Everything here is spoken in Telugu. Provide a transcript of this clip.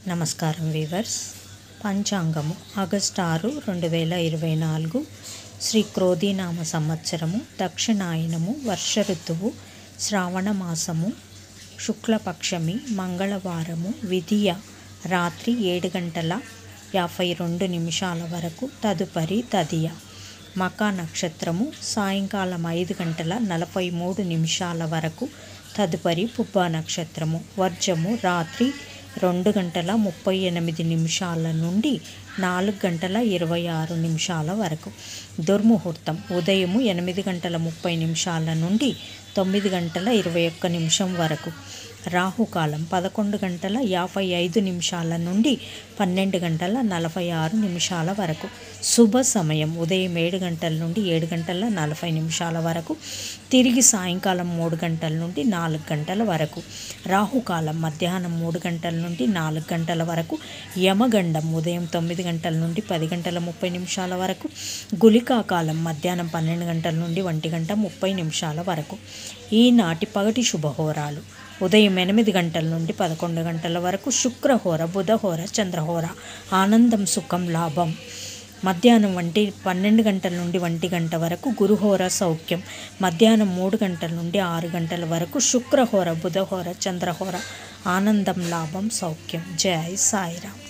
నమస్కారం వీవర్స్. పంచాంగము ఆగస్టు 6, 2024 శ్రీ క్రోధీనామ సంవత్సరము, దక్షిణాయనము, వర్ష ఋతువు, శ్రావణ మాసము, శుక్లపక్షమి, మంగళవారము, విధియ రాత్రి 7:52 వరకు, తదుపరి తదియ. మకా నక్షత్రము సాయంకాలం 5:43 వరకు, తదుపరి పుబ్బా నక్షత్రము. వర్జము రాత్రి 2:38 నుండి 4:26 వరకు. దుర్ముహూర్తం ఉదయము 8:30 నుండి 9:21 వరకు. రాహుకాలం 11:55 నుండి 12:46 వరకు. శుభ సమయం ఉదయం 7 గంటల నుండి 7:40 వరకు, తిరిగి సాయంకాలం 3 గంటల నుండి 4 గంటల వరకు. రాహుకాలం మధ్యాహ్నం 3 గంటల నుండి 4 గంటల వరకు. యమగండం ఉదయం 9 గంటల నుండి 10:30 వరకు. గుళికా కాలం మధ్యాహ్నం 12 గంటల నుండి 1:30 వరకు. ఈనాటి పగటి శుభహోరాలు: ఉదయం 8 గంటల నుండి 11 గంటల వరకు శుక్రహోర, బుధహోర, చంద్రహోర. ఆనందం, సుఖం, లాభం. మధ్యాహ్నం 12 గంటల నుండి 1 గంట వరకు గురుహోర, సౌఖ్యం. మధ్యాహ్నం 3 గంటల నుండి 6 గంటల వరకు శుక్రహోర, బుధహోర, చంద్రహోర. ఆనందం, లాభం, సౌఖ్యం. జై సాయిరామ్.